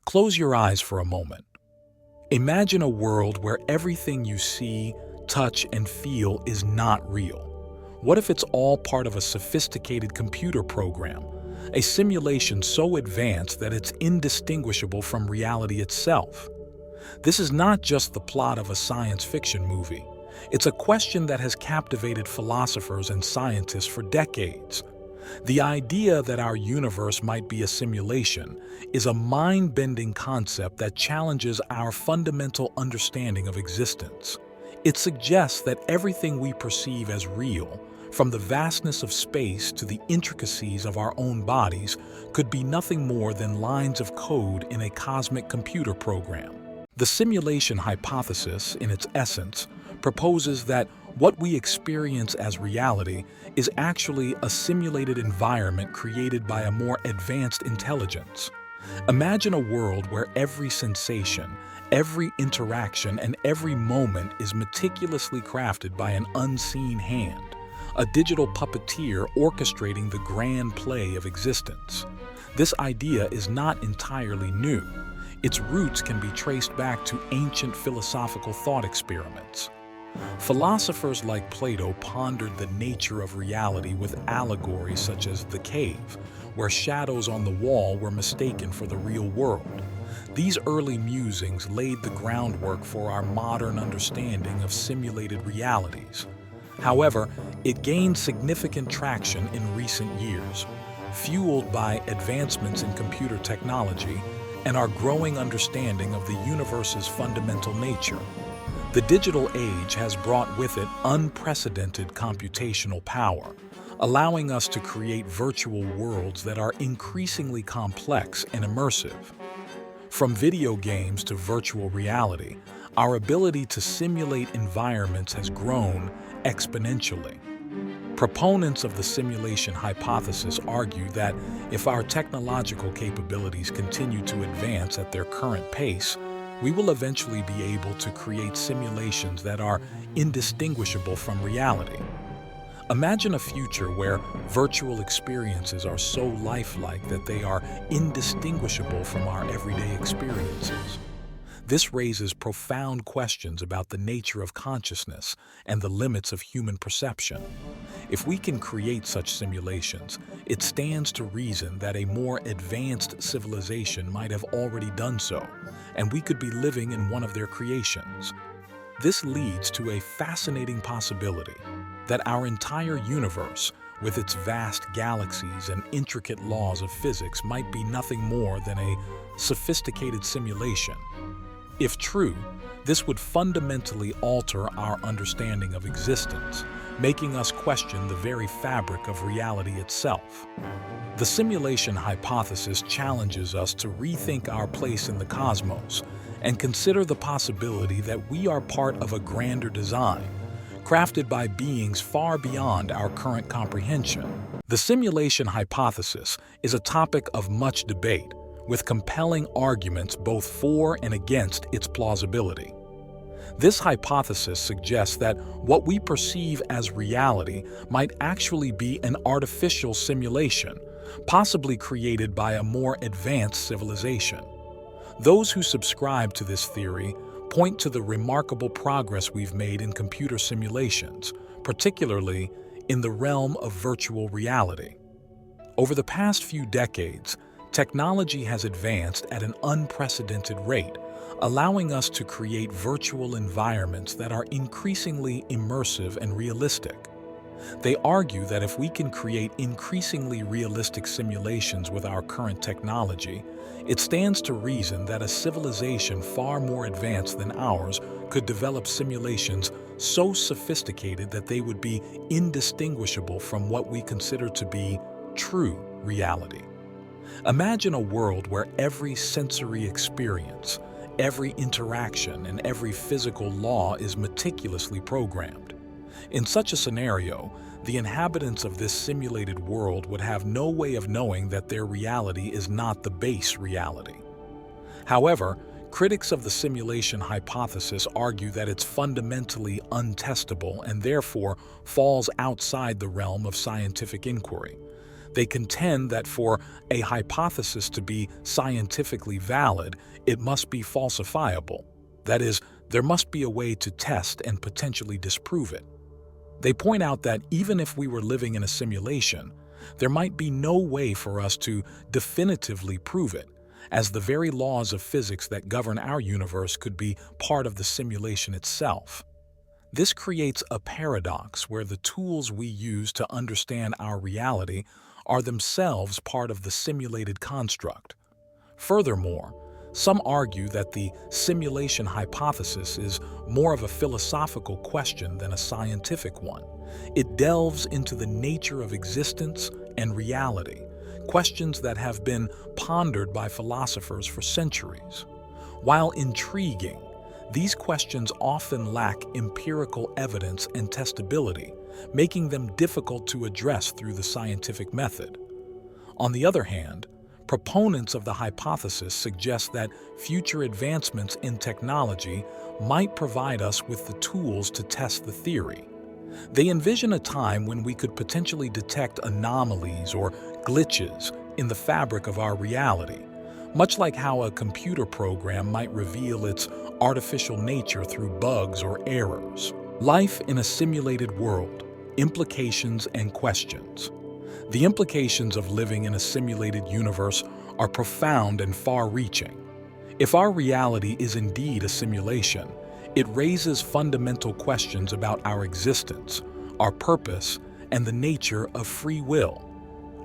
Close your eyes for a moment. Imagine a world where everything you see, touch, and feel is not real. What if it's all part of a sophisticated computer program, a simulation so advanced that it's indistinguishable from reality itself? This is not just the plot of a science fiction movie. It's a question that has captivated philosophers and scientists for decades. The idea that our universe might be a simulation is a mind-bending concept that challenges our fundamental understanding of existence. It suggests that everything we perceive as real, from the vastness of space to the intricacies of our own bodies, could be nothing more than lines of code in a cosmic computer program. The simulation hypothesis, in its essence, proposes that what we experience as reality is actually a simulated environment created by a more advanced intelligence. Imagine a world where every sensation, every interaction, and every moment is meticulously crafted by an unseen hand, a digital puppeteer orchestrating the grand play of existence. This idea is not entirely new. Its roots can be traced back to ancient philosophical thought experiments. Philosophers like Plato pondered the nature of reality with allegories such as the cave, where shadows on the wall were mistaken for the real world. These early musings laid the groundwork for our modern understanding of simulated realities. However, it gained significant traction in recent years, fueled by advancements in computer technology and our growing understanding of the universe's fundamental nature. The digital age has brought with it unprecedented computational power, allowing us to create virtual worlds that are increasingly complex and immersive. From video games to virtual reality, our ability to simulate environments has grown exponentially. Proponents of the simulation hypothesis argue that if our technological capabilities continue to advance at their current pace, we will eventually be able to create simulations that are indistinguishable from reality. Imagine a future where virtual experiences are so lifelike that they are indistinguishable from our everyday experiences. This raises profound questions about the nature of consciousness and the limits of human perception. If we can create such simulations, it stands to reason that a more advanced civilization might have already done so, and we could be living in one of their creations. This leads to a fascinating possibility that our entire universe, with its vast galaxies and intricate laws of physics, might be nothing more than a sophisticated simulation. If true, this would fundamentally alter our understanding of existence, making us question the very fabric of reality itself. The simulation hypothesis challenges us to rethink our place in the cosmos and consider the possibility that we are part of a grander design, crafted by beings far beyond our current comprehension. The simulation hypothesis is a topic of much debate, with compelling arguments both for and against its plausibility. This hypothesis suggests that what we perceive as reality might actually be an artificial simulation, possibly created by a more advanced civilization. Those who subscribe to this theory point to the remarkable progress we've made in computer simulations, particularly in the realm of virtual reality. Over the past few decades, technology has advanced at an unprecedented rate, allowing us to create virtual environments that are increasingly immersive and realistic. They argue that if we can create increasingly realistic simulations with our current technology, it stands to reason that a civilization far more advanced than ours could develop simulations so sophisticated that they would be indistinguishable from what we consider to be true reality. Imagine a world where every sensory experience, every interaction, and every physical law is meticulously programmed. In such a scenario, the inhabitants of this simulated world would have no way of knowing that their reality is not the base reality. However, critics of the simulation hypothesis argue that it's fundamentally untestable and therefore falls outside the realm of scientific inquiry. They contend that for a hypothesis to be scientifically valid, it must be falsifiable. That is, there must be a way to test and potentially disprove it. They point out that even if we were living in a simulation, there might be no way for us to definitively prove it, as the very laws of physics that govern our universe could be part of the simulation itself. This creates a paradox where the tools we use to understand our reality are themselves part of the simulated construct. Furthermore, some argue that the simulation hypothesis is more of a philosophical question than a scientific one. It delves into the nature of existence and reality, questions that have been pondered by philosophers for centuries. While intriguing, these questions often lack empirical evidence and testability, making them difficult to address through the scientific method. On the other hand, proponents of the hypothesis suggest that future advancements in technology might provide us with the tools to test the theory. They envision a time when we could potentially detect anomalies or glitches in the fabric of our reality, much like how a computer program might reveal its artificial nature through bugs or errors. Life in a simulated world, implications and questions. The implications of living in a simulated universe are profound and far-reaching. If our reality is indeed a simulation, it raises fundamental questions about our existence, our purpose, and the nature of free will.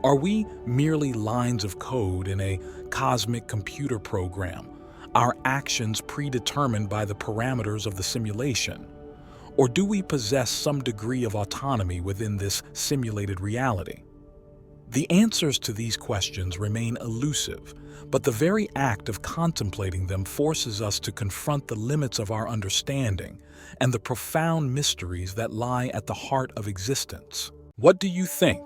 Are we merely lines of code in a cosmic computer program, our actions predetermined by the parameters of the simulation? Or do we possess some degree of autonomy within this simulated reality? The answers to these questions remain elusive, but the very act of contemplating them forces us to confront the limits of our understanding and the profound mysteries that lie at the heart of existence. What do you think?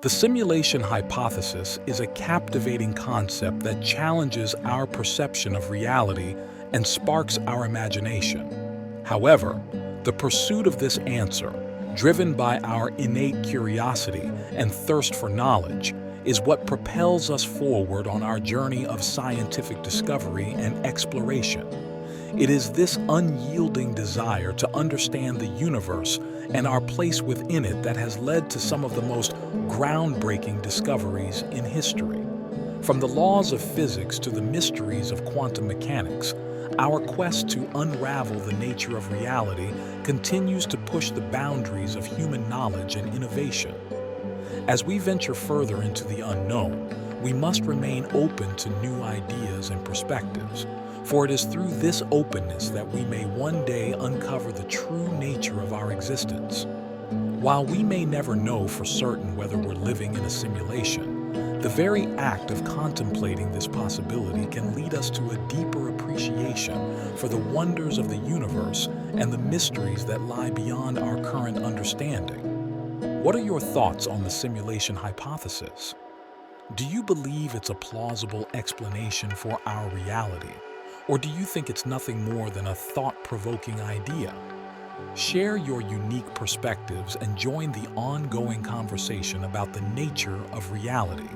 The simulation hypothesis is a captivating concept that challenges our perception of reality and sparks our imagination. However, the pursuit of this answer, driven by our innate curiosity and thirst for knowledge, is what propels us forward on our journey of scientific discovery and exploration. It is this unyielding desire to understand the universe and our place within it that has led to some of the most groundbreaking discoveries in history. From the laws of physics to the mysteries of quantum mechanics, our quest to unravel the nature of reality continues to push the boundaries of human knowledge and innovation. As we venture further into the unknown, we must remain open to new ideas and perspectives, for it is through this openness that we may one day uncover the true nature of our existence. While we may never know for certain whether we're living in a simulation, the very act of contemplating this possibility can lead us to a deeper appreciation for the wonders of the universe and the mysteries that lie beyond our current understanding. What are your thoughts on the simulation hypothesis? Do you believe it's a plausible explanation for our reality? Or do you think it's nothing more than a thought-provoking idea? Share your unique perspectives and join the ongoing conversation about the nature of reality.